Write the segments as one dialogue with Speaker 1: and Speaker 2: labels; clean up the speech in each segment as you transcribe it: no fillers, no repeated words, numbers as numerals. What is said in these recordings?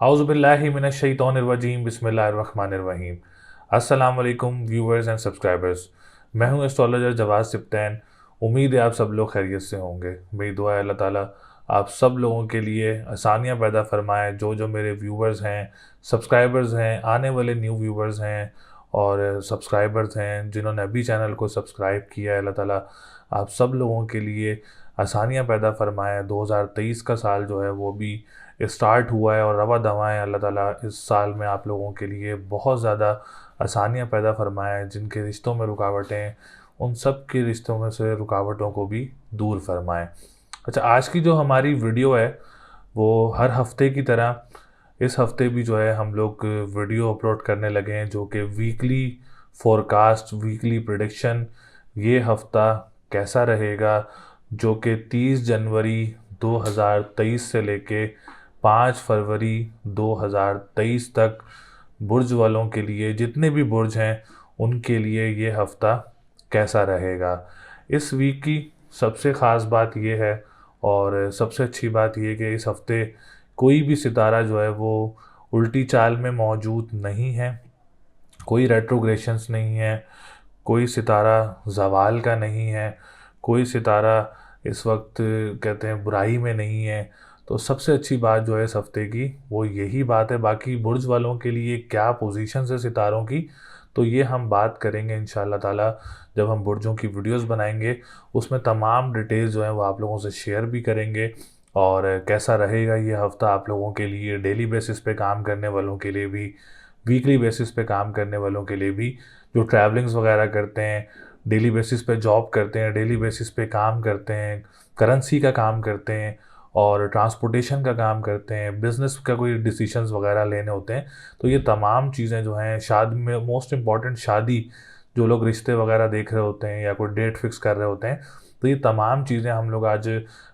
Speaker 1: औज़ुबिल्लाहि मिनश्शैतानिर्रजीम बिस्मिल्लाहिर्रहमानिर्रहीम। अस्सलाम वालेकुम व्यूअर्स एंड सब्सक्राइबर्स। मैं हूं एस्ट्रोलॉजर जवाद सिप्तैन। उम्मीद है आप सब लोग खैरियत से होंगे। मेरी दुआ है अल्लाह ताला आप सब लोगों के लिए आसानियां पैदा फरमाए। जो जो मेरे व्यूअर्स हैं, सब्सक्राइबर्स हैं, आने वाले न्यू व्यूअर्स हैं और सब्सक्राइबर्स हैं जिन्होंने अभी चैनल को सब्सक्राइब किया है, अल्लाह ताला आप सब लोगों के लिए आसानियां पैदा फरमाए। 2023 का साल जो है वो भी स्टार्ट हुआ है और रवा दवाएँ अल्लाह ताला इस साल में आप लोगों के लिए बहुत ज़्यादा आसानियाँ पैदा फरमाएँ। जिनके रिश्तों में रुकावटें हैं, उन सब के रिश्तों में से रुकावटों को भी दूर फरमाएँ। अच्छा, आज की जो हमारी वीडियो है वो हर हफ्ते की तरह इस हफ्ते भी जो है हम लोग वीडियो अपलोड करने लगे हैं, जो कि वीकली फोरकास्ट, वीकली प्रेडिक्शन, ये हफ्ता कैसा रहेगा, जो कि 30 जनवरी 2023 से लेके 5 फरवरी 2023 तक बुर्ज वालों के लिए, जितने भी बुर्ज हैं उनके लिए ये हफ्ता कैसा रहेगा। इस वीक की सबसे ख़ास बात ये है और सबसे अच्छी बात ये कि इस हफ्ते कोई भी सितारा जो है वो उल्टी चाल में मौजूद नहीं है, कोई रेट्रोग्रेशंस नहीं है, कोई सितारा ज़वाल का नहीं है, कोई सितारा इस वक्त कहते हैं बुराई में नहीं है। तो सबसे अच्छी बात जो है इस हफ्ते की वो यही बात है। बाकी बुर्ज वालों के लिए क्या पोजीशंस है सितारों की, तो ये हम बात करेंगे इंशाल्लाह ताला जब हम बुर्जों की वीडियोस बनाएंगे। उसमें तमाम डिटेल्स जो हैं वो आप लोगों से शेयर भी करेंगे और कैसा रहेगा ये हफ़्ता आप लोगों के लिए, डेली बेसिस पे काम करने वालों के लिए भी, वीकली बेसिस पे काम करने वालों के लिए भी, जो ट्रैवलिंग्स वगैरह करते हैं, डेली बेसिस पे जॉब करते हैं, डेली बेसिस पे काम करते हैं, करेंसी का काम करते हैं और ट्रांसपोर्टेशन का काम करते हैं, बिज़नेस का कोई डिसीशंस वगैरह लेने होते हैं। तो ये तमाम चीज़ें जो हैं शादी में, मोस्ट इम्पॉर्टेंट शादी, जो लोग रिश्ते वगैरह देख रहे होते हैं या कोई डेट फिक्स कर रहे होते हैं, तो ये तमाम चीज़ें हम लोग आज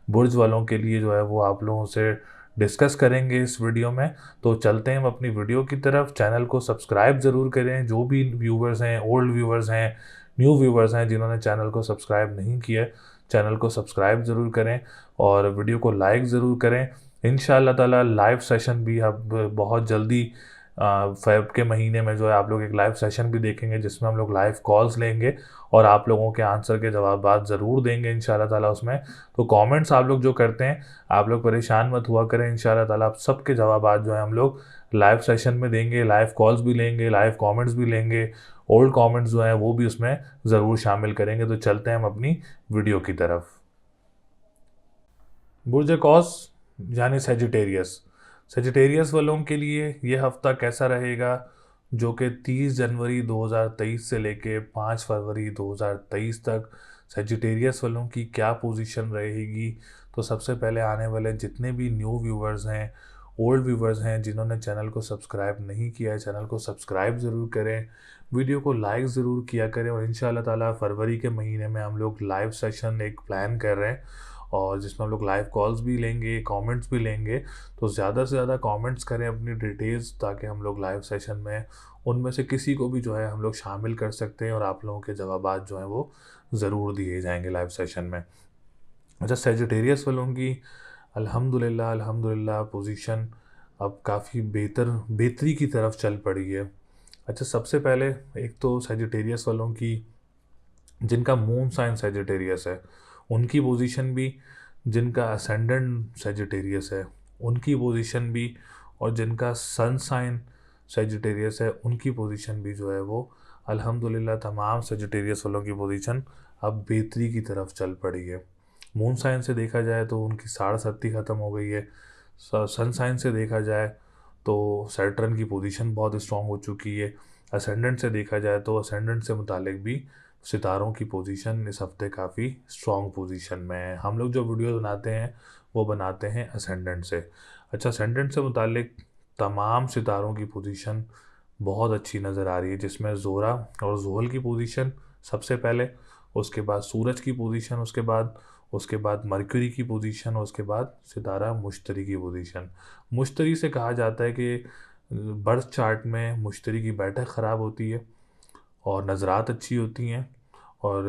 Speaker 1: बुर्ज वालों के लिए जो है वो आप लोगों से डिस्कस करेंगे इस वीडियो में। तो चलते हैं हम अपनी वीडियो की तरफ। चैनल को सब्सक्राइब ज़रूर करें। जो भी व्यूवर्स हैं, ओल्ड व्यूवर्स हैं, न्यू व्यूवर्स हैं जिन्होंने चैनल को सब्सक्राइब नहीं किया है, चैनल को सब्सक्राइब ज़रूर करें और वीडियो को लाइक ज़रूर करें। इंशाअल्लाह ताला लाइव सेशन भी अब बहुत जल्दी फ़ेब के महीने में जो है आप लोग एक लाइव सेशन भी देखेंगे, जिसमें हम लोग लाइव कॉल्स लेंगे और आप लोगों के आंसर के जवाबात ज़रूर देंगे इंशाअल्लाह ताला उसमें। तो कमेंट्स आप लोग जो करते हैं, आप लोग परेशान मत हुआ करें। इंशाअल्लाह ताला आप सबके जवाबात जो है हम लोग लाइव सेशन में देंगे, लाइव कॉल्स भी लेंगे, लाइव कमेंट्स भी लेंगे, ओल्ड कमेंट्स जो हैं वो भी उसमें ज़रूर शामिल करेंगे। तो चलते हैं हम अपनी वीडियो की तरफ। बुर्ज कौस यानी सेजिटेरियस, सेजिटेरियस वालों के लिए ये हफ़्ता कैसा रहेगा, जो कि 30 जनवरी 2023 से लेके 5 फरवरी 2023 तक सेजिटेरियस वालों की क्या पोजीशन रहेगी। तो सबसे पहले आने वाले जितने भी न्यू व्यूवर्स हैं, ओल्ड व्यूवर्स हैं जिन्होंने चैनल को सब्सक्राइब नहीं किया है, चैनल को सब्सक्राइब ज़रूर करें, वीडियो को लाइक ज़रूर किया करें। और इंशाल्लाह ताला फरवरी के महीने में हम लोग लाइव सेशन एक प्लान कर रहे हैं और जिसमें हम लोग लाइव कॉल्स भी लेंगे, कमेंट्स भी लेंगे। तो ज़्यादा से ज़्यादा कमेंट्स करें अपनी डिटेल्स, ताकि हम लोग लाइव सेशन में उनमें से किसी को भी जो है हम लोग शामिल कर सकते हैं और आप लोगों के जवाबात जो हैं वो ज़रूर दिए जाएंगे लाइव सेशन में। अच्छा, सेजिटेरियस वालों की अल्हम्दुलिल्लाह अल्हम्दुलिल्लाह पोजीशन अब काफ़ी बेहतरी की तरफ चल पड़ी है। अच्छा, सबसे पहले एक तो सेजिटेरियस वालों की जिनका मून साइन सेजिटेरियस है उनकी पोजीशन भी, जिनका असेंडेंट सेजिटेरियस है उनकी पोजीशन भी, और जिनका सन साइन सेजिटेरियस है उनकी पोजीशन भी जो है वो अल्हम्दुलिल्लाह तमाम सेजिटेरियस वालों की पोजीशन अब बेहतरी की तरफ चल पड़ी है। मून साइन से देखा जाए तो उनकी 7.5 ख़त्म हो गई है। सन साइन से देखा जाए तो सैटर्न की पोजीशन बहुत स्ट्रॉन्ग हो चुकी है। असेंडेंट से देखा जाए तो असेंडेंट से मुतालिक भी सितारों की पोजीशन इस हफ्ते काफ़ी स्ट्रॉन्ग पोजीशन में है। हम लोग जो वीडियो बनाते हैं वो बनाते हैं असेंडेंट से। अच्छा, असेंडेंट से मुतालिक तमाम सितारों की पोजीशन बहुत अच्छी नज़र आ रही है, जिसमें ज़ोरा और ज़ुहल की पोजीशन सबसे पहले, उसके बाद सूरज की पोजीशन, उसके बाद मरकरी की पोजीशन, और उसके बाद सितारा मुश्तरी की पोजीशन। मुश्तरी से कहा जाता है कि बर्थ चार्ट में मुश्तरी की बैठक ख़राब होती है और नज़रात अच्छी होती हैं, और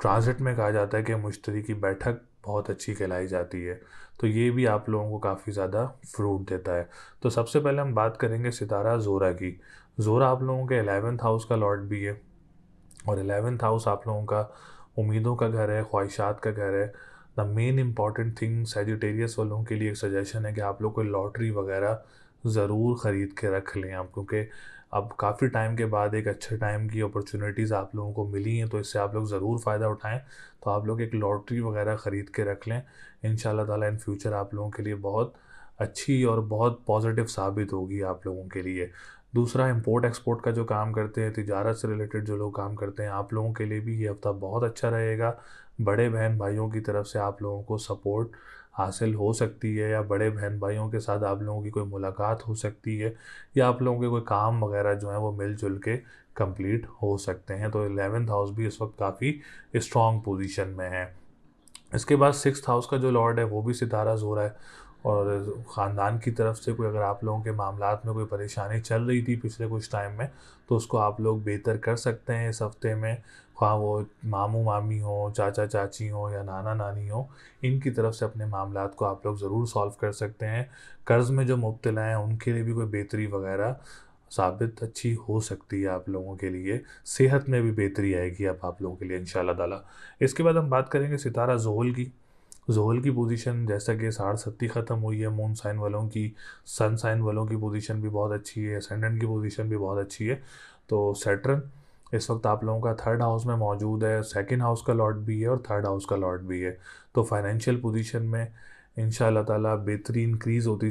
Speaker 1: ट्रांजिट में कहा जाता है कि मुश्तरी की बैठक बहुत अच्छी कहलाई जाती है। तो ये भी आप लोगों को काफ़ी ज़्यादा फ्रूट देता है। तो सबसे पहले हम बात करेंगे सितारा ज़ोरा की। ज़ोरा आप लोगों के 11th हाउस का लॉर्ड भी है, और 11th हाउस आप लोगों का उम्मीदों का घर है, ख्वाहिशात का घर है। The main important thing Sagittarius वालों के लिए एक सजेशन है कि आप लोग कोई लॉटरी वगैरह ज़रूर ख़रीद के रख लें आप, क्योंकि अब काफ़ी टाइम के बाद एक अच्छे टाइम की अपॉर्चुनिटीज़ आप लोगों को मिली हैं, तो इससे आप लोग ज़रूर फ़ायदा उठाएं। तो आप लोग एक लॉटरी वगैरह ख़रीद के रख लें। इंशाल्लाह ताला इन फ्यूचर आप लोगों के लिए बहुत अच्छी और बहुत पॉजिटिव साबित होगी आप लोगों के लिए। दूसरा, इंपोर्ट एक्सपोर्ट का जो काम करते हैं, तिजारत से रिलेटेड जो लोग काम करते हैं, आप लोगों के लिए भी ये हफ़्ता बहुत अच्छा रहेगा। बड़े बहन भाइयों की तरफ से आप लोगों को सपोर्ट हासिल हो सकती है, या बड़े बहन भाइयों के साथ आप लोगों की कोई मुलाकात हो सकती है, या आप लोगों के कोई काम वगैरह जो है वो मिलजुल के कंप्लीट हो सकते हैं। तो 11th हाउस भी इस वक्त काफ़ी स्ट्रॉन्ग पोजीशन में है। इसके बाद 6th हाउस का जो लॉर्ड है वो भी सितारा ज़ोरा है, और ख़ानदान की तरफ से कोई अगर आप लोगों के मामलात में कोई परेशानी चल रही थी पिछले कुछ टाइम में, तो उसको आप लोग बेहतर कर सकते हैं इस हफ़्ते में। ख़्वाह वो मामू मामी हो, चाचा चाची हो, या नाना नानी हो, इनकी तरफ से अपने मामलात को आप लोग ज़रूर सॉल्व कर सकते हैं। कर्ज़ में जो मुब्तला हैं उनके लिए भी कोई बेहतरी वगैरह साबित अच्छी हो सकती है आप लोगों के लिए। सेहत में भी बेहतरी आएगी अब आप लोगों के लिए इंशाल्लाह ताला। इसके बाद हम बात करेंगे सितारा ज़ोहल की। ज़ोहल की पोजीशन जैसा कि 60 ख़त्म हुई है, मून साइन वालों की, सन साइन वालों की पोजीशन भी बहुत अच्छी है, असेंडेंट की पोजीशन भी बहुत अच्छी है। तो सैटर्न इस वक्त आप लोगों का 3rd हाउस में मौजूद है, 2nd हाउस का लॉर्ड भी है और 3rd हाउस का लॉर्ड भी है। तो फाइनेंशियल पोजीशन में इंशाल्लाह ताला बेहतरी इंक्रीज़ होती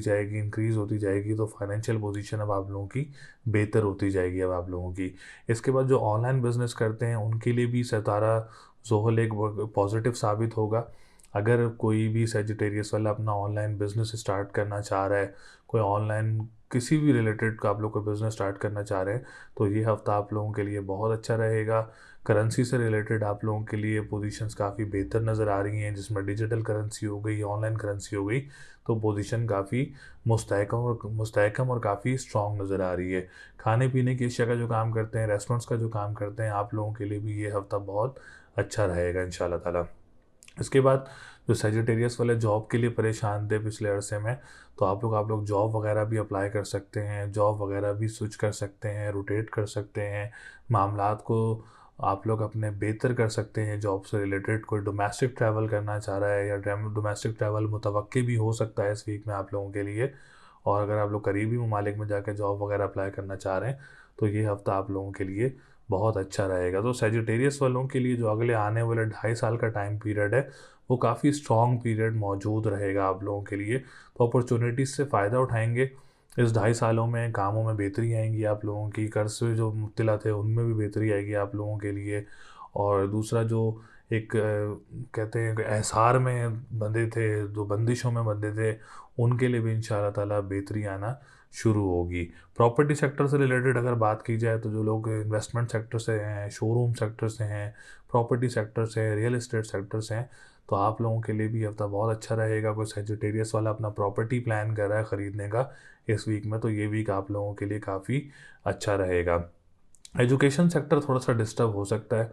Speaker 1: जाएगी। तो फाइनेंशियल पोजीशन अब आप लोगों की बेहतर होती जाएगी अब आप लोगों की। इसके बाद जो ऑनलाइन बिज़नेस करते हैं उनके लिए भी सितारा ज़ोहल एक पॉजिटिव साबित होगा। अगर कोई भी सैजिटेरियस वाला अपना ऑनलाइन बिज़नेस स्टार्ट करना चाह रहा है, कोई ऑनलाइन किसी भी रिलेटेड का आप लोग कोई बिज़नेस स्टार्ट करना चाह रहे हैं, तो ये हफ़्ता आप लोगों के लिए बहुत अच्छा रहेगा। करेंसी से रिलेटेड आप लोगों के लिए पोजीशंस काफ़ी बेहतर नज़र आ रही हैं, जिसमें डिजिटल करेंसी हो गई, ऑनलाइन करेंसी हो गई, तो पोजीशन काफ़ी मुस्तहकम और काफ़ी स्ट्रॉन्ग नज़र आ रही है। खाने पीने की अशिया का जो काम करते हैं, रेस्टोरेंट्स का जो काम करते हैं, आप लोगों के लिए भी ये हफ़्ता बहुत अच्छा रहेगा इंशाल्लाह ताला। इसके बाद जो सैजिटेरियस वाले जॉब के लिए परेशान थे पिछले अरसे में, तो आप लोग जॉब वगैरह भी अप्लाई कर सकते हैं, जॉब वगैरह भी स्विच कर सकते हैं, रोटेट कर सकते हैं, मामलात को आप लोग अपने बेहतर कर सकते हैं। जॉब से रिलेटेड कोई डोमेस्टिक ट्रैवल करना चाह रहा है, या डोमेस्टिक ट्रैवल मुतवक्की भी हो सकता है इस वीक में आप लोगों के लिए। और अगर आप लोग करीबी ममालिक में जाकर जॉब वगैरह अप्लाई करना चाह रहे हैं, तो ये हफ़्ता आप लोगों के लिए बहुत अच्छा रहेगा। तो सैजिटेरियस वालों के लिए जो अगले आने वाले 2.5 साल का टाइम पीरियड है, वो काफ़ी स्ट्रॉन्ग पीरियड मौजूद रहेगा आप लोगों के लिए। तो अपॉर्चुनिटीज़ से फ़ायदा उठाएंगे। इस 2.5 सालों में कामों में बेहतरी आएंगी आप लोगों की, कर्ज से जो मुब्तला थे उनमें भी बेहतरी आएगी आप लोगों के लिए। और दूसरा जो एक कहते हैं कि एहसार में बंधे थे, जो बंदिशों में बंधे थे, उनके लिए भी इंशाल्लाह ताला बेहतरी आना शुरू होगी। प्रॉपर्टी सेक्टर से रिलेटेड अगर बात की जाए, तो जो लोग इन्वेस्टमेंट सेक्टर से हैं, शोरूम सेक्टर से हैं, प्रॉपर्टी सेक्टर से हैं, रियल एस्टेट सेक्टर से हैं, तो आप लोगों के लिए भी हफ्ता बहुत अच्छा रहेगा। कोई सैजिटेरियस वाला अपना प्रॉपर्टी प्लान कर रहा है ख़रीदने का इस वीक में, तो ये वीक आप लोगों के लिए काफ़ी अच्छा रहेगा। एजुकेशन सेक्टर थोड़ा सा डिस्टर्ब हो सकता है,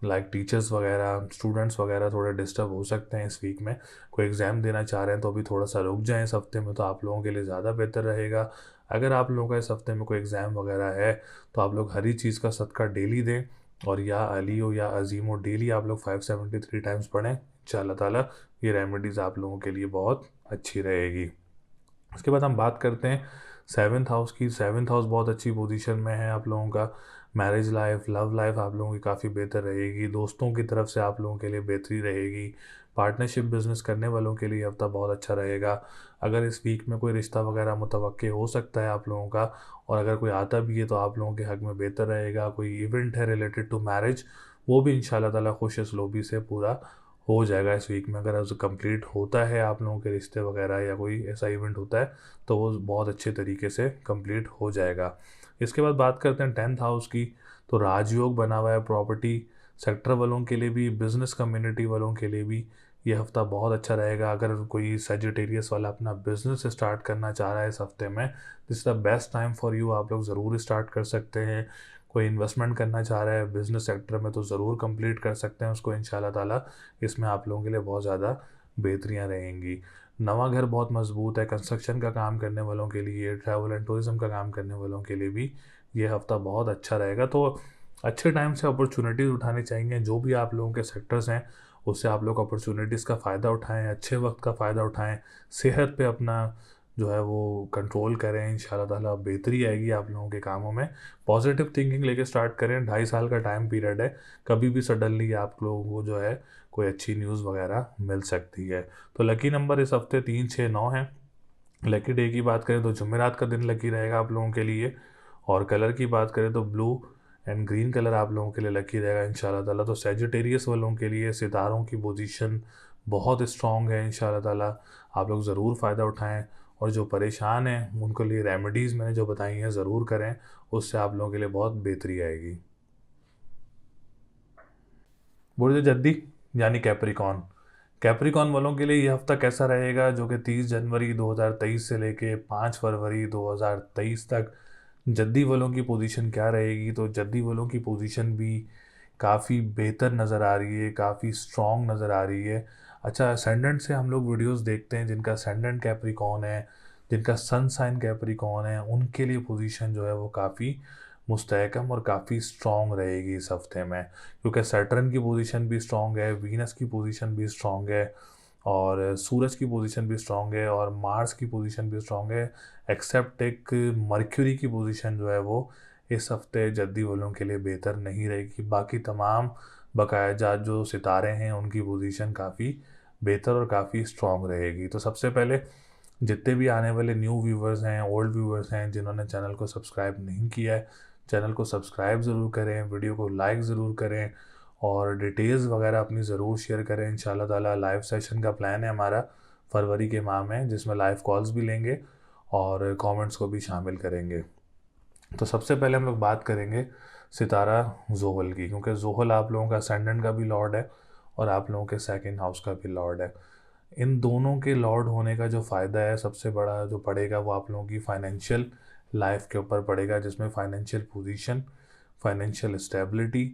Speaker 1: लाइक टीचर्स वगैरह, स्टूडेंट्स वगैरह थोड़े डिस्टर्ब हो सकते हैं इस वीक में। कोई एग्ज़ाम देना चाह रहे हैं तो अभी थोड़ा सा रुक जाएं इस हफ्ते में, तो आप लोगों के लिए ज़्यादा बेहतर रहेगा। अगर आप लोगों का इस हफ्ते में कोई एग्ज़ाम वगैरह है, तो आप लोग हरी चीज़ का सदका डेली दें, और या अली हो या अजीम हो, डेली आप लोग 573 टाइम्स पढ़ें। इंशाल्लाह ताला ये रेमेडीज़ आप लोगों के लिए बहुत अच्छी रहेगी। उसके बाद हम बात करते हैं 7th हाउस की। 7th हाउस बहुत अच्छी पोजीशन में है आप लोगों का। मैरिज लाइफ, लव लाइफ आप लोगों की काफ़ी बेहतर रहेगी। दोस्तों की तरफ से आप लोगों के लिए बेहतरी रहेगी। पार्टनरशिप बिज़नेस करने वालों के लिए हफ्ता बहुत अच्छा रहेगा। अगर इस वीक में कोई रिश्ता वगैरह मुतवक्के हो सकता है आप लोगों का, और अगर कोई आता भी है तो आप लोगों के हक़ में बेहतर रहेगा। कोई इवेंट है रिलेटेड टू मैरिज, वो भी इंशाल्लाह ताला खुश असलोबी से पूरा हो जाएगा इस वीक में। अगर कंप्लीट होता है आप लोगों के रिश्ते वगैरह, या कोई ऐसा इवेंट होता है, तो वो बहुत अच्छे तरीके से कंप्लीट हो जाएगा। इसके बाद बात करते हैं 10th हाउस की। तो राजयोग बना हुआ है प्रॉपर्टी सेक्टर वालों के लिए भी, बिज़नेस कम्युनिटी वालों के लिए भी ये हफ़्ता बहुत अच्छा रहेगा। अगर कोई सैजिटेरियस वाला अपना बिज़नेस स्टार्ट करना चाह रहा है इस हफ़्ते में, this is the best time for you. आप लोग ज़रूर स्टार्ट कर सकते हैं। कोई इन्वेस्टमेंट करना चाह रहा है बिज़नेस सेक्टर में तो ज़रूर कंप्लीट कर सकते हैं उसको इंशाल्लाह ताला। इसमें आप लोगों के लिए बहुत ज़्यादा बेहतरियाँ रहेंगी। नवा घर बहुत मज़बूत है, कंस्ट्रक्शन का काम करने वालों के लिए, ट्रैवल एंड टूरिज़्म का काम करने वालों के लिए भी ये हफ़्ता बहुत अच्छा रहेगा। तो अच्छे टाइम से अपॉर्चुनिटीज़ उठानी चाहिए। जो भी आप लोगों के सेक्टर्स हैं, उससे आप लोग अपॉर्चुनिटीज़ का फ़ायदा उठाएँ, अच्छे वक़्त का फ़ायदा उठाएँ, सेहत पे अपना जो है वो कंट्रोल करें। इंशाल्लाह ताला बेहतरी आएगी आप लोगों के कामों में। पॉजिटिव थिंकिंग लेके स्टार्ट करें। 2.5 साल का टाइम पीरियड है, कभी भी सडनली आप लोगों को जो है कोई अच्छी न्यूज़ वगैरह मिल सकती है। तो लकी नंबर इस हफ़्ते 3, 6, 9 है। लकी डे की बात करें तो जुमेरात का दिन लकी रहेगा आप लोगों के लिए। और कलर की बात करें तो ब्लू एंड ग्रीन कलर आप लोगों के लिए लकी रहेगा इंशाल्लाह ताला। तो सैजिटेरियस वालों के लिए सितारों की पोजीशन बहुत स्ट्रॉन्ग है इंशाल्लाह ताला। आप लोग ज़रूर फ़ायदा उठाएं। और जो परेशान हैं उनके लिए रेमेडीज़ मैंने जो बताई हैं ज़रूर करें, उससे आप लोगों के लिए बहुत बेहतरी आएगी। बुर्ज जद्दी यानी कैप्रिकॉन। कैप्रिकॉन वालों के लिए ये हफ्ता कैसा रहेगा, जो कि 30 जनवरी 2023 से लेके 5 फरवरी 2023 तक जद्दी वालों की पोजीशन क्या रहेगी। तो जद्दी वालों की पोजीशन भी काफ़ी बेहतर नज़र आ रही है, काफ़ी स्ट्रॉन्ग नज़र आ रही है। अच्छा, असेंडेंट से हम लोग वीडियोस देखते हैं जिनका असेंडेंट कैप्रिकॉन है, जिनका सन साइन कैप्रिकॉन है, उनके लिए पोजीशन जो है वो काफ़ी मुस्तहकम और काफ़ी स्ट्रॉन्ग रहेगी इस हफ्ते में। क्योंकि सैटर्न की पोजीशन भी स्ट्रॉन्ग है, वीनस की पोजीशन भी स्ट्रॉन्ग है, और सूरज की पोजीशन भी स्ट्रॉन्ग है, और मार्स की पोजीशन भी स्ट्रॉन्ग है। एक्सेप्ट एक मर्क्यूरी की पोजीशन जो है वो इस हफ्ते जद्दी वालों के लिए बेहतर नहीं रहेगी। बाकी तमाम बकाया जात जो सितारे हैं उनकी पोजीशन काफ़ी बेहतर और काफ़ी स्ट्रॉन्ग रहेगी। तो सबसे पहले जितने भी आने वाले न्यू व्यूवर्स हैं, ओल्ड व्यूवर्स हैं, जिन्होंने चैनल को सब्सक्राइब नहीं किया है, चैनल को सब्सक्राइब ज़रूर करें, वीडियो को लाइक ज़रूर करें, और डिटेल्स वगैरह अपनी ज़रूर शेयर करें। इंशाल्लाह ताला लाइव सेशन का प्लान है हमारा फरवरी के माह में, जिसमें लाइव कॉल्स भी लेंगे और कमेंट्स को भी शामिल करेंगे। तो सबसे पहले हम लोग बात करेंगे सितारा ज़ोहल की, क्योंकि ज़ोहल आप लोगों का असेंडेंट का भी लॉर्ड है और आप लोगों के सेकंड हाउस का भी लॉर्ड है। इन दोनों के लॉर्ड होने का जो फ़ायदा है सबसे बड़ा जो पड़ेगा वो आप लोगों की फ़ाइनेंशियल लाइफ के ऊपर पड़ेगा, जिसमें फ़ाइनेंशियल पोजीशन, फाइनेंशियल स्टेबिलिटी,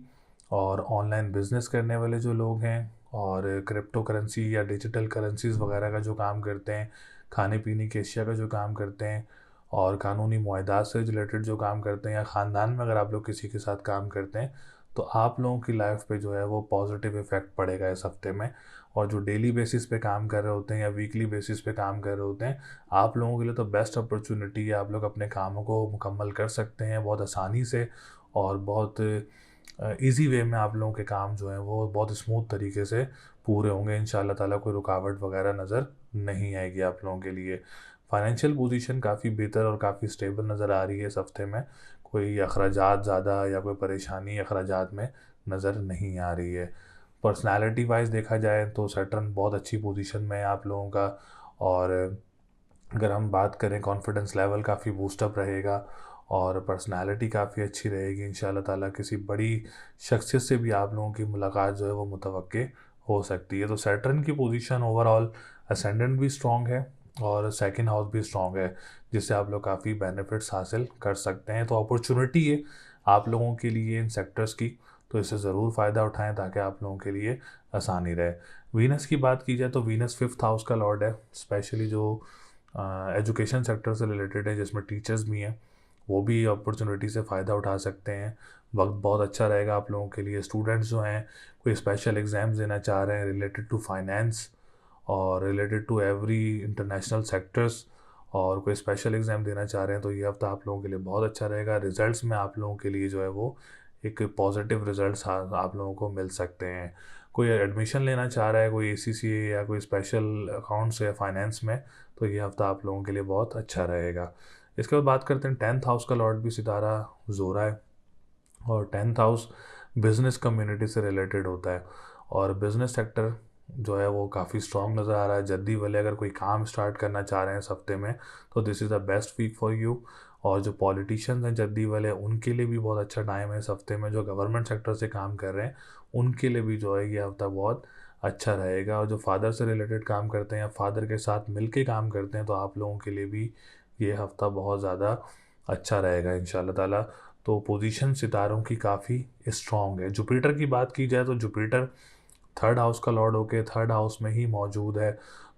Speaker 1: और ऑनलाइन बिजनेस करने वाले जो लोग हैं, और क्रिप्टो करेंसी या डिजिटल करेंसीज वगैरह का जो काम करते हैं, खाने पीने की अशिया का जो काम करते हैं, और कानूनी मुआहदात से रिलेटेड जो काम करते हैं, या ख़ानदान में अगर आप लोग किसी के साथ काम करते हैं, तो आप लोगों की लाइफ पे जो है वो पॉजिटिव इफ़ेक्ट पड़ेगा इस हफ्ते में। और जो डेली बेसिस पे काम कर रहे होते हैं या वीकली बेसिस पे काम कर रहे होते हैं, आप लोगों के लिए तो बेस्ट अपॉर्चुनिटी है। आप लोग अपने कामों को मुकम्मल कर सकते हैं बहुत आसानी से, और बहुत इजी वे में आप लोगों के काम जो हैं वो बहुत स्मूथ तरीके से पूरे होंगे इंशाल्लाह ताला। कोई रुकावट वगैरह नज़र नहीं आएगी आप लोगों के लिए। फाइनेंशियल पोजीशन काफ़ी बेहतर और काफ़ी स्टेबल नज़र आ रही है इस हफ्ते में। कोई अखराजात ज़्यादा या कोई परेशानी अखराजात में नज़र नहीं आ रही है। पर्सनालिटी वाइज देखा जाए तो सैटर्न बहुत अच्छी पोजीशन में है आप लोगों का। और अगर हम बात करें, कॉन्फिडेंस लेवल काफ़ी बूस्टअप रहेगा, और पर्सनालिटी काफ़ी अच्छी रहेगी इंशाल्लाह ताला। किसी बड़ी शख्सियत से भी आप लोगों की मुलाकात जो है वो मुतवक्के हो सकती है। तो सैटर्न की पोजीशन ओवरऑल असेंडेंट भी स्ट्रॉन्ग है और सेकंड हाउस भी स्ट्रॉन्ग है, जिससे आप लोग काफ़ी बेनिफिट्स हासिल कर सकते हैं। तो अपॉर्चुनिटी है आप लोगों के लिए इन सेक्टर्स की, तो इससे ज़रूर फ़ायदा उठाएं ताकि आप लोगों के लिए आसानी रहे। वीनस की बात की जाए तो वीनस 5th हाउस का लॉर्ड है, स्पेशली जो एजुकेशन सेक्टर से रिलेटेड है, जिसमें टीचर्स भी हैं, वो भी अपॉर्चुनिटी से फ़ायदा उठा सकते हैं। वक्त बहुत अच्छा रहेगा आप लोगों के लिए। स्टूडेंट्स जो हैं कोई स्पेशल एग्ज़ाम्स देना चाह रहे हैं रिलेटेड टू फाइनेंस और related to every international sectors, और कोई स्पेशल एग्ज़ाम देना चाह रहे हैं, तो ये हफ्ता आप लोगों के लिए बहुत अच्छा रहेगा। रिज़ल्ट्स में आप लोगों के लिए जो है वो एक पॉजिटिव रिज़ल्ट्स आप लोगों को मिल सकते हैं। कोई एडमिशन लेना चाह रहा है, कोई ACCA या कोई स्पेशल अकाउंट्स या फाइनेंस में, तो ये हफ्ता आप लोगों के लिए बहुत अच्छा रहेगा। इसके बाद बात करते हैं 10th हाउस का लॉर्ड भी सितारा ज़ोरा है, और 10th हाउस बिज़नेस कम्युनिटी से रिलेटेड होता है, और बिज़नेस सेक्टर जो है वो काफ़ी स्ट्रॉन्ग नज़र आ रहा है। जल्दी वाले अगर कोई काम स्टार्ट करना चाह रहे हैं इस हफ्ते में, तो this is the best week for you. और जो पॉलिटिशियंस हैं जद्दी वाले, उनके लिए भी बहुत अच्छा टाइम है इस हफ्ते में। जो गवर्नमेंट सेक्टर से काम कर रहे हैं उनके लिए भी जो है ये हफ्ता बहुत अच्छा रहेगा। और जो फादर से रिलेटेड काम करते हैं या फादर के साथ मिल के काम करते हैं, तो आप लोगों के लिए भी ये हफ्ता बहुत ज़्यादा अच्छा रहेगा इंशाल्लाह ताला। तो पोजीशन सितारों की काफ़ी स्ट्रॉन्ग है। जुपिटर की बात की जाए तो जुपिटर थर्ड हाउस का लॉर्ड होके थर्ड हाउस में ही मौजूद है।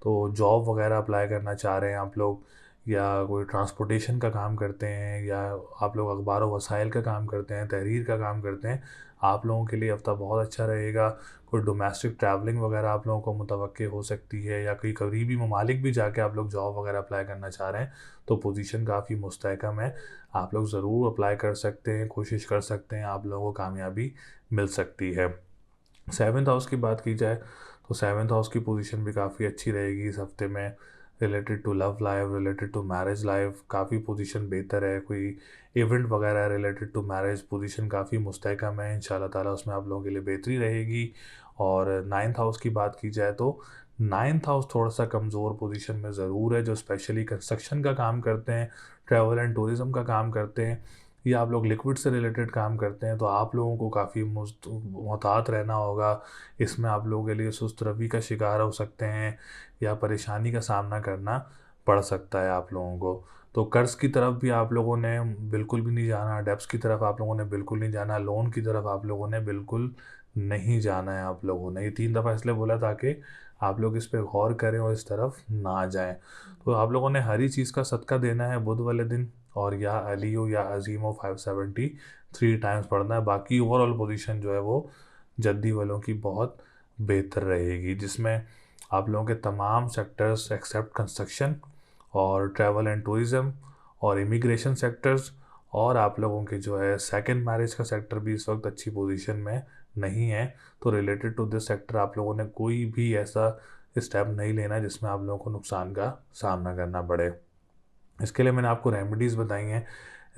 Speaker 1: तो जॉब वगैरह अप्लाई करना चाह रहे हैं आप लोग, या कोई ट्रांसपोर्टेशन का काम करते हैं, या आप लोग अखबार व वसाइल का काम करते हैं, तहरीर का काम करते हैं, आप लोगों के लिए हफ़्ता बहुत अच्छा रहेगा। कोई डोमेस्टिक ट्रैवलिंग वगैरह आप लोगों को मुतवक्के हो सकती है, या कोई करीबी ममालिक भी जाके आप लोग जॉब वगैरह अप्लाई करना चाह रहे हैं, तो पोजीशन काफ़ी मुस्तहकम है। आप लोग ज़रूर अप्लाई कर सकते हैं, कोशिश कर सकते हैं, आप लोगों को कामयाबी मिल सकती है। सेवन्थ हाउस की बात की जाए तो सेवन्थ हाउस की पोजीशन भी काफ़ी अच्छी रहेगी इस हफ्ते में। Related to love life, related to marriage life काफ़ी पोजीशन बेहतर है। कोई इवेंट वगैरह रिलेटेड टू मैरिज पोजीशन काफ़ी मुस्तहकम है इंशाल्लाह ताला, उसमें आप लोगों के लिए बेहतरी रहेगी। और नाइन्थ हाउस की बात की जाए तो नाइन्थ हाउस थोड़ा सा कमज़ोर पोजीशन में ज़रूर है। जो स्पेशली कंस्ट्रक्शन का काम करते हैं, ट्रैवल एंड टूरिज़म का काम करते हैं, या आप लोग लिक्विड से रिलेटेड काम करते हैं, तो आप लोगों को काफ़ी मोहतात रहना होगा। इसमें आप लोगों के लिए सुस्त रवि का शिकार हो सकते हैं, या परेशानी का सामना करना पड़ सकता है आप लोगों को। तो कर्ज़ की तरफ भी आप लोगों ने बिल्कुल भी नहीं जाना, डेब्ट्स की तरफ आप लोगों ने बिल्कुल नहीं जाना, लोन की तरफ आप लोगों ने बिल्कुल नहीं जाना है आप लोगों ने। ये 3 दफ़ा इसलिए बोला ताकि आप लोग इस पे गौर करें और इस तरफ ना जाएँ। तो आप लोगों ने हरी चीज़ का सदका देना है बुध वाले दिन, और या अलियो या अज़ीमो 573 टाइम्स पढ़ना है। बाकी ओवरऑल पोजीशन जो है वो जद्दी वालों की बहुत बेहतर रहेगी, जिसमें आप लोगों के तमाम सेक्टर्स एक्सेप्ट कंस्ट्रक्शन और ट्रैवल एंड टूरिज़म और इमिग्रेशन सेक्टर्स, और आप लोगों के जो है सेकंड मैरिज का सेक्टर भी इस वक्त अच्छी पोजीशन में नहीं है। तो रिलेटेड टू दिस सेक्टर आप लोगों ने कोई भी ऐसा स्टेप नहीं लेना जिसमें आप लोगों को नुकसान का सामना करना पड़े। इसके लिए मैंने आपको रेमेडीज़ बताई हैं।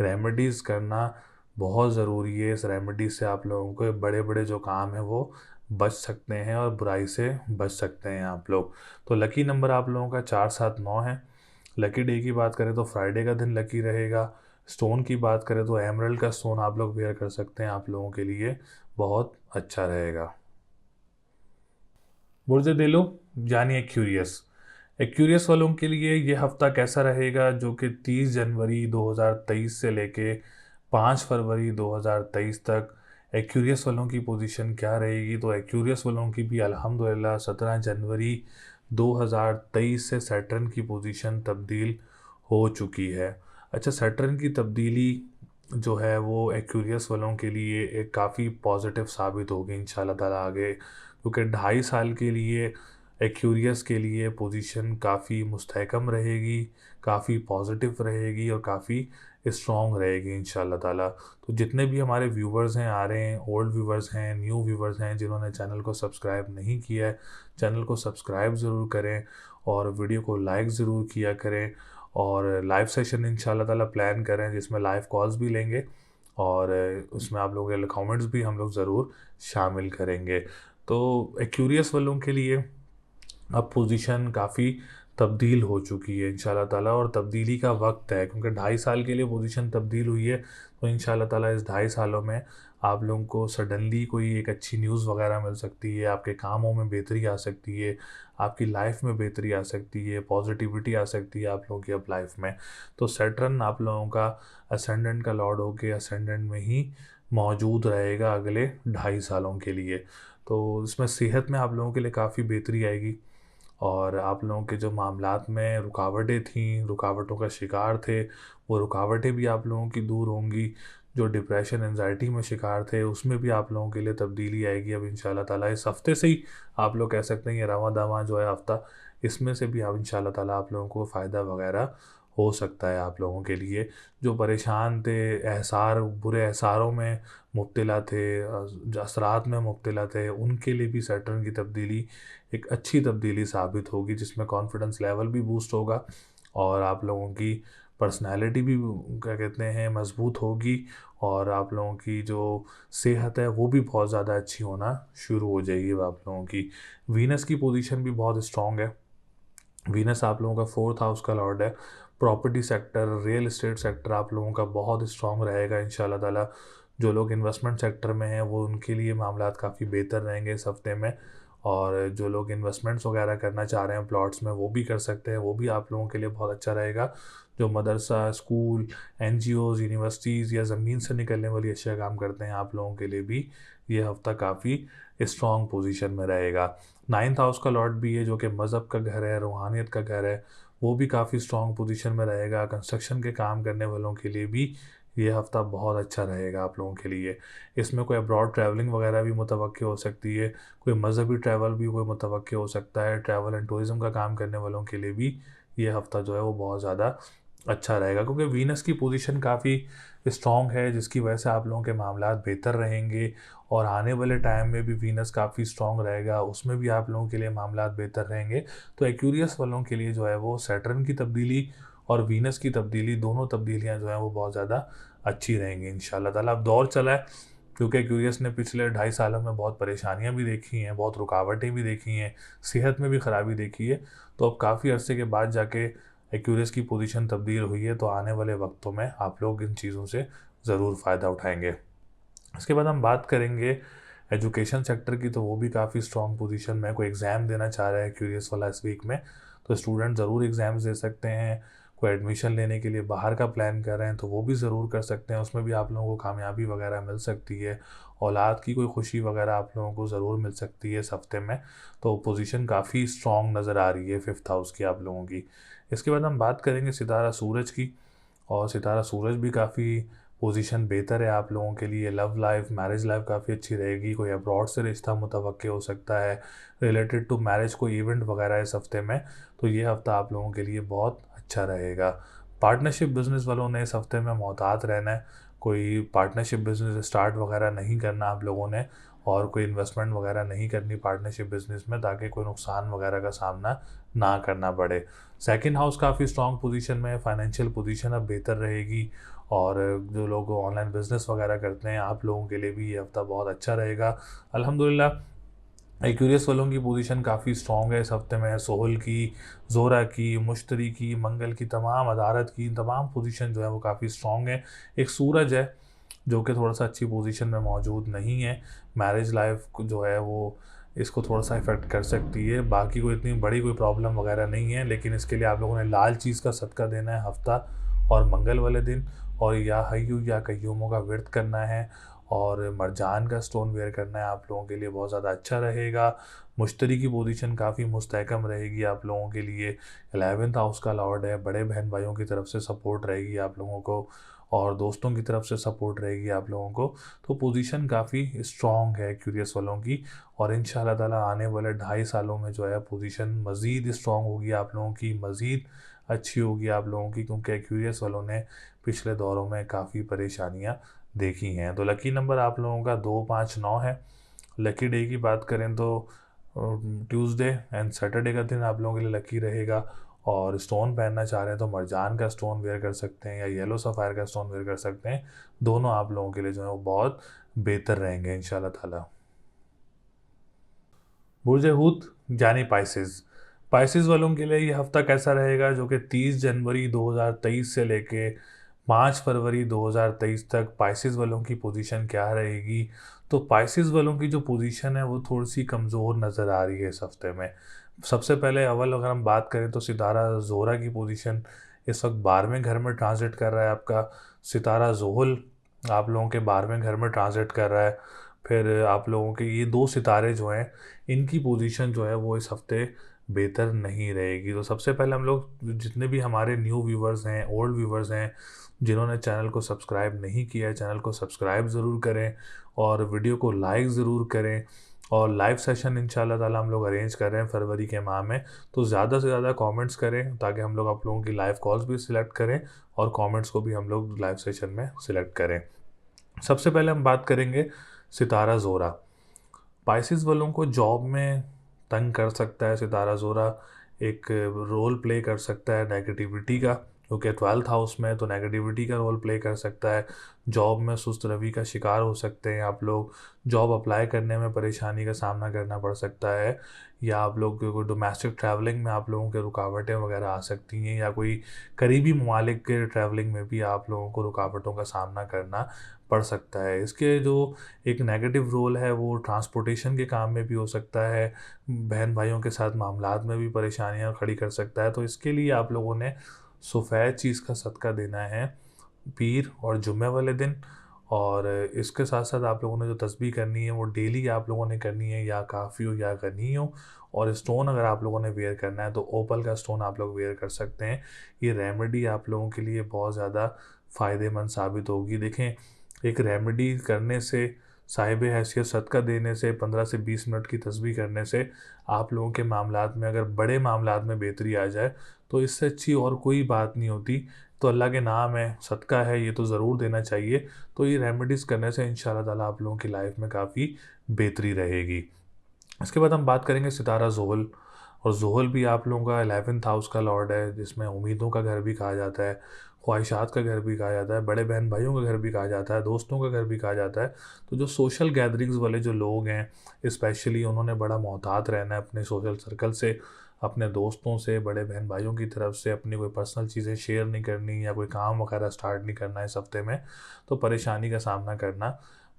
Speaker 1: रेमेडीज़ करना बहुत ज़रूरी है। इस रेमेडीज़ से आप लोगों के बड़े बड़े जो काम हैं वो बच सकते हैं, और बुराई से बच सकते हैं आप लोग। तो लकी नंबर आप लोगों का 4, 7, 9 है। लकी डे की बात करें तो फ्राइडे का दिन लकी रहेगा। स्टोन की बात करें तो एमरल्ड का स्टोन आप लोग वेयर कर सकते हैं, आप लोगों के लिए बहुत अच्छा रहेगा। बुर्ज दिलो यानी एक्यूरियस, एक्यूरियस वालों के लिए ये हफ़्ता कैसा रहेगा, जो कि 30 जनवरी 2023 से लेके 5 फरवरी 2023 तक एक्यूरियस वालों की पोजीशन क्या रहेगी। तो एक्यूरियस वालों की भी अल्हम्दुलिल्लाह 17 जनवरी 2023 से सैटर्न की पोजीशन तब्दील हो चुकी है। अच्छा, सैटर्न की तब्दीली जो है वो एक्यूरियस वालों के लिए एक काफ़ी पॉजिटिव साबित होगी इंशाल्लाह ताला आगे, क्योंकि 2.5 साल के लिए एक्यूरियस के लिए पोजीशन काफ़ी मुस्तहकम रहेगी, काफ़ी पॉजिटिव रहेगी, और काफ़ी स्ट्रॉन्ग रहेगी इंशाल्लाह ताला। तो जितने भी हमारे व्यूवर्स हैं आ रहे हैं, ओल्ड व्यूवर्स हैं, न्यू व्यूवर्स हैं, जिन्होंने चैनल को सब्सक्राइब नहीं किया है, चैनल को सब्सक्राइब ज़रूर करें, और वीडियो को लाइक ज़रूर किया करें, और लाइव सेशन इंशाल्लाह ताला प्लान करें जिसमें लाइव कॉल्स भी लेंगे, और उसमें आप लोगों के कमेंट्स भी हम लोग ज़रूर शामिल करेंगे। तो एक्यूरियस वालों के लिए अब पोजीशन काफ़ी तब्दील हो चुकी है इंशाल्लाह ताला, और तब्दीली का वक्त है, क्योंकि 2.5 साल के लिए पोजीशन तब्दील हुई है। तो इंशाल्लाह ताला इस 2.5 सालों में आप लोगों को सडनली कोई एक अच्छी न्यूज़ वगैरह मिल सकती है, आपके कामों में बेहतरी आ सकती है, आपकी लाइफ में बेहतरी आ सकती है, पॉजिटिविटी आ सकती है आप लोगों की अब लाइफ में। तो सैटर्न आप लोगों का असेंडेंट का लॉर्ड होके असेंडेंट में ही मौजूद रहेगा अगले 2.5 सालों के लिए। तो इसमें सेहत में आप लोगों के लिए काफ़ी बेहतरी आएगी, और आप लोगों के जो मामलात में रुकावटें थीं, रुकावटों का शिकार थे, वो रुकावटें भी आप लोगों की दूर होंगी। जो डिप्रेशन एंजाइटी में शिकार थे उसमें भी आप लोगों के लिए तब्दीली आएगी अब इंशाल्लाह ताला। इस हफ़्ते से ही आप लोग कह सकते हैं ये रवां दवां जो है हफ़्ता, इसमें से भी आप इंशाल्लाह ताला आप लोगों को फ़ायदा वगैरह हो सकता है आप लोगों के लिए। जो परेशान थे, एहसार बुरे एहसारों में मुब्तला थे, जो असरात में मुब्तला थे, उनके लिए भी सैटर्न की तब्दीली एक अच्छी तब्दीली साबित होगी, जिसमें कॉन्फिडेंस लेवल भी बूस्ट होगा, और आप लोगों की पर्सनैलिटी भी क्या कहते हैं मज़बूत होगी, और आप लोगों की जो सेहत है वो भी बहुत ज़्यादा अच्छी होना शुरू हो जाएगी अब आप लोगों की। वीनस की पोजीशन भी बहुत स्ट्रॉन्ग है। वीनस आप लोगों का 4th हाउस का लॉर्ड है। Property sector, real estate sector आप लोगों का बहुत स्ट्रॉन्ग रहेगा इंशाल्लाह ताला। जो लोग इन्वेस्टमेंट सेक्टर में हैं वो उनके लिए मामलात काफ़ी बेहतर रहेंगे इस हफ़्ते में, और जो लोग इन्वेस्टमेंट्स वगैरह करना चाह रहे हैं प्लॉट्स में वो भी कर सकते हैं, वो भी आप लोगों के लिए बहुत अच्छा रहेगा। जो मदरसा, स्कूल, एनजीओज़, यूनिवर्सिटीज़ या ज़मीन से निकलने वाली अशिया काम करते हैं, आप लोगों के लिए भी ये हफ़्ता काफ़ी स्ट्रॉन्ग पोजीशन में रहेगा। 9th हाउस का लॉर्ड भी है जो कि मज़हब का घर है, रूहानियत का घर है, वो भी काफ़ी स्ट्रॉन्ग पोजीशन में रहेगा। कंस्ट्रक्शन के काम करने वालों के लिए भी ये हफ़्ता बहुत अच्छा रहेगा आप लोगों के लिए। इसमें कोई अब्रॉड ट्रैवलिंग वगैरह भी मुतवक्किल हो सकती है, कोई मज़हबी ट्रैवल भी कोई मुतवक्किल हो सकता है। ट्रैवल एंड टूरिज़्म का काम करने वालों के लिए भी ये हफ़्ता जो है वो बहुत ज़्यादा अच्छा रहेगा, क्योंकि वीनस की पोजीशन काफ़ी स्ट्रॉन्ग है, जिसकी वजह से आप लोगों के मामलात बेहतर रहेंगे। और आने वाले टाइम में भी वीनस काफ़ी स्ट्रॉन्ग रहेगा, उसमें भी आप लोगों के लिए मामलात बेहतर रहेंगे। तो एक्यूरियस वालों के लिए जो है वो सैटर्न की तब्दीली और वीनस की तब्दीली, दोनों तब्दीलियाँ जो हैं वो बहुत ज़्यादा अच्छी रहेंगी इंशाल्लाह ताला। अब दौर चला है, क्योंकि एक्यूरियस ने पिछले 2.5 सालों में बहुत परेशानियाँ भी देखी हैं, बहुत रुकावटें भी देखी हैं, सेहत में भी ख़राबी देखी है। तो अब काफ़ी अरसे के बाद जाके एक्यूरियस की पोजीशन तब्दील हुई है, तो आने वाले वक्तों में आप लोग इन चीज़ों से ज़रूर फ़ायदा उठाएंगे। इसके बाद हम बात करेंगे एजुकेशन सेक्टर की, तो वो भी काफ़ी स्ट्रॉन्ग पोजीशन में। कोई एग्ज़ाम देना चाह रहा है क्यूरियस वाला इस वीक में, तो स्टूडेंट ज़रूर एग्ज़ाम्स दे सकते हैं। कोई एडमिशन लेने के लिए बाहर का प्लान कर रहे हैं तो वो भी ज़रूर कर सकते हैं, उसमें भी आप लोगों को कामयाबी वगैरह मिल सकती है। औलाद की कोई खुशी वगैरह आप लोगों को ज़रूर मिल सकती है इस हफ्ते में। तो पोजीशन काफ़ी स्ट्रॉन्ग नज़र आ रही है 5th हाउस की आप लोगों की। इसके बाद हम बात करेंगे सितारा सूरज की, और सितारा सूरज भी काफ़ी पोजीशन बेहतर है आप लोगों के लिए। लव लाइफ, मैरिज लाइफ काफ़ी अच्छी रहेगी। कोई अब्रॉड से रिश्ता मुतवक्किल हो सकता है, रिलेटेड टू मैरिज कोई इवेंट वगैरह इस हफ्ते में, तो ये हफ्ता आप लोगों के लिए बहुत अच्छा रहेगा। पार्टनरशिप बिजनेस वालों ने इस हफ्ते में मोहतात रहना है। कोई पार्टनरशिप बिजनेस स्टार्ट वगैरह नहीं करना आप लोगों ने, और कोई इन्वेस्टमेंट वगैरह नहीं करनी पार्टनरशिप बिजनेस में, ताकि कोई नुकसान वगैरह का सामना ना करना पड़े। सेकंड हाउस काफ़ी स्ट्रॉन्ग पोजीशन में है, फाइनेंशियल पोजीशन अब बेहतर रहेगी। और जो लोग ऑनलाइन बिज़नेस वगैरह करते हैं, आप लोगों के लिए भी ये हफ़्ता बहुत अच्छा रहेगा अल्हम्दुलिल्लाह। एक्यूरियस वालों की पोजीशन काफ़ी स्ट्रॉन्ग है इस हफ्ते में। सोहल की, ज़ोरा की, मुश्तरी की, मंगल की, तमाम अदारत की, तमाम पोजीशन जो है वो काफ़ी स्ट्रॉन्ग है। एक सूरज है जो कि थोड़ा सा अच्छी पोजीशन में मौजूद नहीं है। मैरिज लाइफ जो है वो इसको थोड़ा सा इफ़ेक्ट कर सकती है। बाकी कोई इतनी बड़ी कोई प्रॉब्लम वगैरह नहीं है, लेकिन इसके लिए आप लोगों ने लाल चीज़ का सदका देना है हफ्ता और मंगल वाले दिन, और या हय्यू या कय्यूमों का व्रत करना है, और मरजान का स्टोन वेयर करना है। आप लोगों के लिए बहुत ज़्यादा अच्छा रहेगा। मुश्तरी की पोजीशन काफ़ी मुस्तहकम रहेगी आप लोगों के लिए। 11th हाउस का लॉर्ड है, बड़े बहन भाइयों की तरफ से सपोर्ट रहेगी आप लोगों को, और दोस्तों की तरफ से सपोर्ट रहेगी आप लोगों को। तो पोजीशन काफ़ी स्ट्रॉन्ग है क्यूरियस वालों की, और इंशाल्लाह ताला आने वाले 2.5 सालों में जो है पोजीशन मज़ीद स्ट्रॉन्ग होगी आप लोगों की, मज़ीद अच्छी होगी आप लोगों की, क्योंकि क्यूरियस वालों ने पिछले दौरों में काफ़ी परेशानियाँ देखी हैं। तो लकी नंबर आप लोगों का 2, 5, 9 है। लकी डे की बात करें तो ट्यूसडे एंड सैटरडे का दिन आप लोगों के लिए लकी रहेगा। और स्टोन पहनना चाह रहे हैं तो मरजान का स्टोन वेयर कर सकते हैं, या येलो सफ़ायर का स्टोन वेयर कर सकते हैं। दोनों आप लोगों के लिए जो है वो बहुत बेहतर रहेंगे इंशाल्लाह ताला। बुर्ज हूत यानी पाइसेस, पाइसेस वालों के लिए ये हफ्ता कैसा रहेगा, जो कि 30 जनवरी 2023 से लेके 5 फरवरी 2023 तक पाइसेस वालों की पोजीशन क्या रहेगी। तो पाइसेस वालों की जो पोजीशन है वो थोड़ी सी कमज़ोर नज़र आ रही है इस हफ्ते में। सबसे पहले अव्वल अगर हम बात करें तो सितारा ज़ोहरा की पोजीशन इस वक्त 12वें घर में ट्रांजिट कर रहा है आपका। सितारा ज़ोहल आप लोगों के 12वें घर में ट्रांजिट कर रहा है। फिर आप लोगों के ये दो सितारे जो हैं, इनकी पोजीशन जो है वो इस हफ्ते बेहतर नहीं रहेगी। तो सबसे पहले हम लोग जितने भी हमारे न्यू व्यूवर्स हैं, ओल्ड व्यूवर्स हैं, जिन्होंने चैनल को सब्सक्राइब नहीं किया है, चैनल को सब्सक्राइब ज़रूर करें, और वीडियो को लाइक ज़रूर करें। और लाइव सेशन इंशाल्लाह ताला हम लोग अरेंज कर रहे हैं फरवरी के माह में, तो ज़्यादा से ज़्यादा कमेंट्स करें, ताकि हम लोग आप लोगों की लाइव कॉल्स भी सिलेक्ट करें, और कमेंट्स को भी हम लोग लाइव सेशन में सिलेक्ट करें। सबसे पहले हम बात करेंगे सितारा ज़ोरा। पाइसेस वालों को जॉब में तंग कर सकता है सितारा ज़ोरा, एक रोल प्ले कर सकता है नेगेटिविटी का, क्योंकि 12th हाउस में तो नेगेटिविटी का रोल प्ले कर सकता है। जॉब में सुस्त रवि का शिकार हो सकते हैं आप लोग, जॉब अप्लाई करने में परेशानी का सामना करना पड़ सकता है, या आप लोग को डोमेस्टिक ट्रैवलिंग में आप लोगों के रुकावटें वगैरह आ सकती हैं, या कोई करीबी ममालिक के ट्रैवलिंग में भी आप लोगों को रुकावटों का सामना करना पड़ सकता है। इसके जो एक नेगेटिव रोल है वो ट्रांसपोर्टेशन के काम में भी हो सकता है, बहन भाइयों के साथ मामलात में भी परेशानियां खड़ी कर सकता है। तो इसके लिए आप लोगों ने सफ़ेद चीज़ का सदका देना है पीर और जुम्मे वाले दिन। और इसके साथ साथ आप लोगों ने जो तस्बीह करनी है वो डेली आप लोगों ने करनी है, या काफ़ी हो या गनी हो। और स्टोन अगर आप लोगों ने वेयर करना है तो ओपल का स्टोन आप लोग वेयर कर सकते हैं। ये रेमेडी आप लोगों के लिए बहुत ज़्यादा फ़ायदेमंद साबित होगी। देखें, एक रेमेडी करने से, साहिब हैसियत सदका देने से, 15 से 20 मिनट की तस्बीह करने से आप लोगों के मामलात में, अगर बड़े मामलात में बेहतरी आ जाए तो इससे अच्छी और कोई बात नहीं होती। तो अल्लाह के नाम है, सदका है, ये तो ज़रूर देना चाहिए। तो ये रेमेडीज़ करने से इंशाल्लाह ताला आप लोगों की लाइफ में काफ़ी बेहतरी रहेगी। इसके बाद हम बात करेंगे सितारा ज़ोहल। और ज़ोहल भी आप लोगों का 11th हाउस का लॉर्ड है, जिसमें उम्मीदों का घर भी कहा जाता है, ख्वाहिशात का घर भी कहा जाता है, बड़े बहन भाइयों का घर भी कहा जाता है, दोस्तों का घर भी कहा जाता है। तो जो सोशल गैदरिंग्स वाले जो लोग हैं, स्पेशली उन्होंने बड़ा मोहतात रहना है अपने सोशल सर्कल से, अपने दोस्तों से, बड़े बहन भाइयों की तरफ से अपनी कोई पर्सनल चीज़ें शेयर नहीं करनी, या कोई काम वगैरह स्टार्ट नहीं करना इस हफ्ते में। तो परेशानी का सामना करना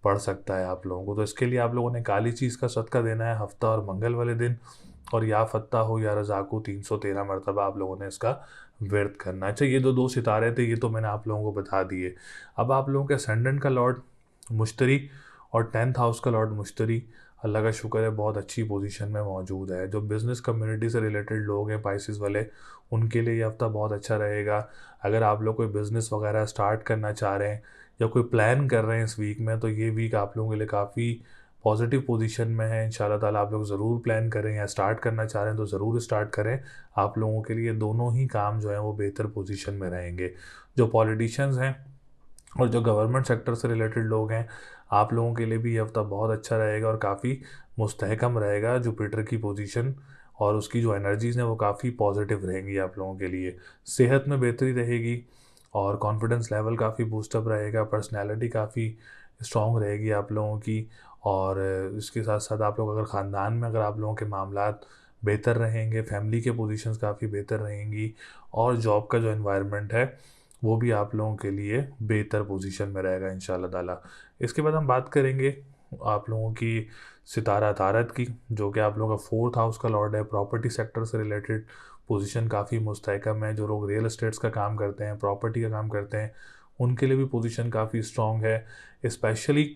Speaker 1: पड़ सकता है आप लोगों को। तो इसके लिए आप लोगों ने काली चीज़ का सदका देना है हफ्ता और मंगल वाले दिन। और या फत्ता हो या रज़ाकू 313 मरतबा आप लोगों ने इसका व्यर्थ करना। अच्छा, ये दो सितारे थे, ये तो मैंने आप लोगों को बता दिए। अब आप लोगों के असेंडेंट का लॉर्ड मुश्तरी और 10th हाउस का लॉर्ड मुश्तरी, अल्लाह का शुक्र है, बहुत अच्छी पोजीशन में मौजूद है। जो बिज़नेस कम्युनिटी से रिलेटेड लोग हैं, पाइसेस वाले, उनके लिए ये हफ्ता बहुत अच्छा रहेगा। अगर आप लोग कोई बिज़नेस वगैरह स्टार्ट करना चाह रहे हैं या कोई प्लान कर रहे हैं इस वीक में, तो ये वीक आप लोगों के लिए काफ़ी पॉजिटिव पोजीशन में है। इंशाल्लाह ताला आप लोग ज़रूर प्लान करें, या स्टार्ट करना चाह रहे हैं तो ज़रूर स्टार्ट करें। आप लोगों के लिए दोनों ही काम जो हैं वो बेहतर पोजीशन में रहेंगे। जो पॉलिटिशियंस हैं और जो गवर्नमेंट सेक्टर से रिलेटेड लोग हैं, आप लोगों के लिए भी ये हफ्ता बहुत अच्छा रहेगा और काफ़ी मुस्तहकम रहेगा। जुपिटर की पोजीशन और उसकी जो एनर्जीज़ हैं वो काफ़ी पॉजिटिव रहेंगी आप लोगों के लिए। सेहत में बेहतरी रहेगी और कॉन्फिडेंस लेवल काफ़ी बूस्टअप रहेगा, पर्सनैलिटी काफ़ी स्ट्रॉन्ग रहेगी आप लोगों की। और इसके साथ साथ आप लोग अगर ख़ानदान में, अगर आप लोगों के मामलात बेहतर रहेंगे, फैमिली के पोजीशंस काफ़ी बेहतर रहेंगी, और जॉब का जो एनवायरनमेंट है वो भी आप लोगों के लिए बेहतर पोजीशन में रहेगा इंशाल्लाह ताला। इसके बाद हम बात करेंगे आप लोगों की सितारा तारत की, जो कि आप लोगों का 4th हाउस का लॉर्ड है। प्रॉपर्टी सेक्टर से रिलेटेड पोजीशन काफ़ी मुस्तहकम है। जो लोग रियल एस्टेट्स का काम करते हैं, प्रॉपर्टी का काम करते हैं, उनके लिए भी पोजीशन काफ़ी स्ट्रॉन्ग है। स्पेशली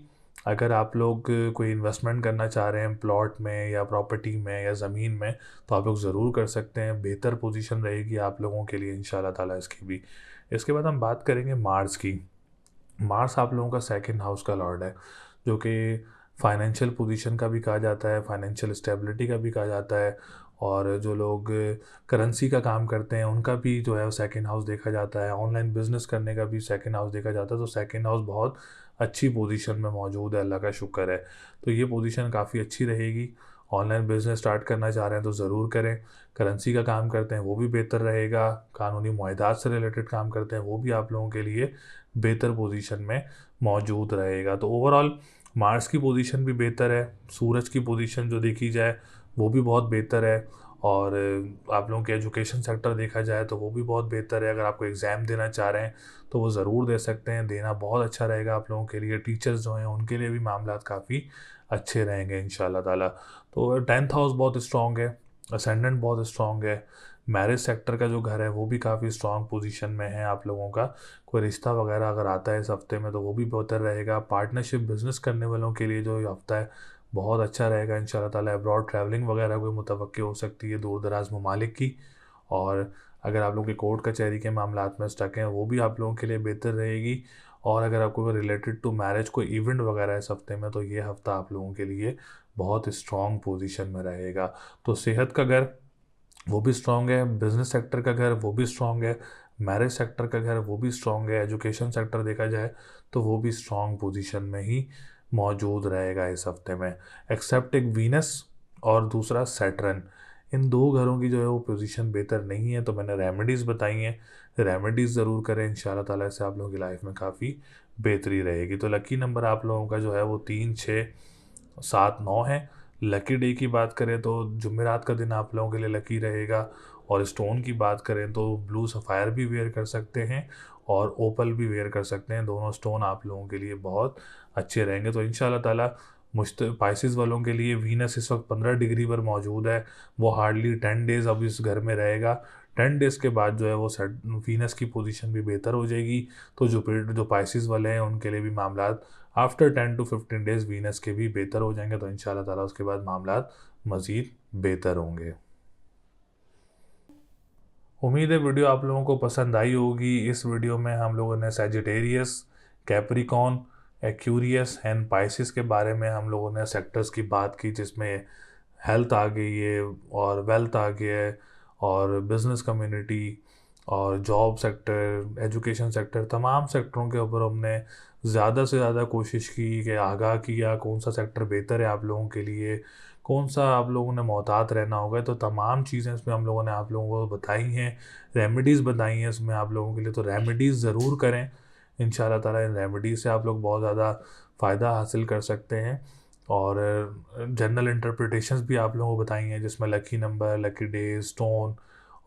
Speaker 1: अगर आप लोग कोई इन्वेस्टमेंट करना चाह रहे हैं प्लॉट में या प्रॉपर्टी में या ज़मीन में, तो आप लोग ज़रूर कर सकते हैं। बेहतर पोजीशन रहेगी आप लोगों के लिए इंशाल्लाह ताला इसकी भी। इसके बाद हम बात करेंगे मार्स की। मार्स आप लोगों का 2nd हाउस का लॉर्ड है, जो कि फाइनेंशियल पोजीशन का भी कहा जाता है, फाइनेंशियल स्टेबिलिटी का भी कहा जाता है। और जो लोग करेंसी का काम करते हैं उनका भी जो है वो 2nd हाउस देखा जाता है। ऑनलाइन बिजनेस करने का भी 2nd हाउस देखा जाता है। तो 2nd हाउस बहुत अच्छी पोजीशन में मौजूद है, अल्लाह का शुक्र है। तो ये पोजीशन काफ़ी अच्छी रहेगी। ऑनलाइन बिजनेस स्टार्ट करना चाह रहे हैं तो ज़रूर करें। करेंसी का काम करते हैं वो भी बेहतर रहेगा। कानूनी मुआहदात से रिलेटेड काम करते हैं वो भी आप लोगों के लिए बेहतर पोजीशन में मौजूद रहेगा। तो ओवरऑल मार्स की पोजीशन भी बेहतर है, सूरज की पोजीशन जो देखी जाए वो भी बहुत बेहतर है। और आप लोगों के एजुकेशन सेक्टर देखा जाए तो वो भी बहुत बेहतर है। अगर आपको एग्ज़ाम देना चाह रहे हैं तो वो ज़रूर दे सकते हैं, देना बहुत अच्छा रहेगा आप लोगों के लिए। टीचर्स जो हैं उनके लिए भी मामलात काफ़ी अच्छे रहेंगे इंशाल्लाह ताला। तो 10th हाउस बहुत स्ट्रॉन्ग है, असेंडेंट बहुत स्ट्रॉन्ग है। मैरिज सेक्टर का जो घर है वो भी काफ़ी स्ट्रॉन्ग पोजीशन में है आप लोगों का। कोई रिश्ता वगैरह अगर आता है इस हफ्ते में तो वो भी बेहतर रहेगा। पार्टनरशिप बिज़नेस करने वालों के लिए जो ये हफ्ता है बहुत अच्छा रहेगा इंशाल्लाह ताला। अब्रॉड ट्रैवलिंग वगैरह कोई मुतवक्की हो सकती है दूर दराज ममालिक की। और अगर आप लोग के कोर्ट कचहरी के मामलात में स्टक हैं वो भी आप लोगों के लिए बेहतर रहेगी। और अगर आपको रिलेटेड टू मैरिज कोई इवेंट वगैरह है इस हफ्ते में, तो ये हफ्ता आप लोगों के लिए बहुत स्ट्रॉन्ग पोजीशन में रहेगा। तो सेहत का घर वो भी स्ट्रॉन्ग है, बिजनेस सेक्टर का घर वो भी स्ट्रॉन्ग है, मैरिज सेक्टर का घर वो भी स्ट्रॉन्ग है, एजुकेशन सेक्टर देखा जाए तो वो भी स्ट्रॉन्ग पोजीशन में ही मौजूद रहेगा इस हफ्ते में। एक्सेप्ट एक वीनस और दूसरा सैटर्न, इन दो घरों की जो है वो पोजीशन बेहतर नहीं है। तो मैंने रेमेडीज़ बताई हैं, रेमेडीज़ ज़रूर करें। इंशाल्लाह ताला से आप लोगों की लाइफ में काफ़ी बेहतरी रहेगी। तो लकी नंबर आप लोगों का जो है वो 3, 6, 7, 9 है। लकी डे की बात करें तो जुमेरात का दिन आप लोगों के लिए लकी रहेगा। और स्टोन की बात करें तो ब्लू सफ़ायर भी वेयर कर सकते हैं और ओपल भी वेयर कर सकते हैं। दोनों स्टोन आप लोगों के लिए बहुत अच्छे रहेंगे। तो इंशाल्लाह ताला पाइसेस वालों के लिए वीनस इस वक्त 15 डिग्री पर मौजूद है। वो हार्डली 10 डेज़ अब इस घर में रहेगा। 10 डेज़ के बाद जो है वो सेट वीनस की पोजीशन भी बेहतर हो जाएगी। तो जो पाइसेस वाले हैं उनके लिए भी मामलात आफ्टर 10 to 15 डेज़ वीनस के भी बेहतर हो जाएंगे। तो इंशाल्लाह ताला उसके बाद मामलात मज़ीद बेहतर होंगे। उम्मीद है वीडियो आप लोगों को पसंद आई होगी। इस वीडियो में हम लोगों ने Sagittarius, Capricorn, Aquarius and Pisces के बारे में हम लोगों ने सेक्टर्स की बात की, जिसमें हेल्थ आ गई है और वेल्थ आ गया है और बिजनेस कम्युनिटी और जॉब सेक्टर, एजुकेशन सेक्टर, तमाम सेक्टरों के ऊपर हमने ज़्यादा से ज़्यादा कोशिश की कि आगाह किया कौन सा सेक्टर बेहतर है आप लोगों के लिए, कौन सा आप लोगों ने मोहतात रहना होगा। तो तमाम चीज़ें इसमें हम लोगों ने आप लोगों को बताई हैं, रेमेडीज़ बताई हैं इसमें आप लोगों के लिए। तो रेमेडीज़ ज़रूर करें। इंशाल्लाह ताला इन रेमेडीज़ से आप लोग बहुत ज़्यादा फ़ायदा हासिल कर सकते हैं। और जनरल इंटरप्रिटेशंस भी आप लोगों को बताई हैं, जिसमें lucky number, lucky day, stone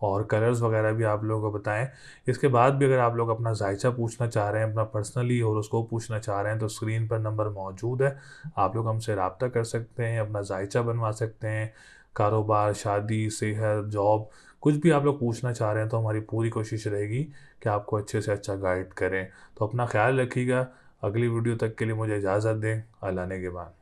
Speaker 1: और कलर्स वगैरह भी आप लोगों को बताएं। इसके बाद भी अगर आप लोग अपना जायचा पूछना चाह रहे हैं, अपना पर्सनली हॉरोस्कोप पूछना चाह रहे हैं, तो स्क्रीन पर नंबर मौजूद है। आप लोग हमसे रब्ता कर सकते हैं, अपना जायचा बनवा सकते हैं। कारोबार, शादी, सेहत, जॉब, कुछ भी आप लोग पूछना चाह रहे हैं तो हमारी पूरी कोशिश रहेगी कि आपको अच्छे से अच्छा गाइड करें। तो अपना ख्याल रखिएगा। अगली वीडियो तक के लिए मुझे इजाज़त दें। अल्लाह ने के बाद।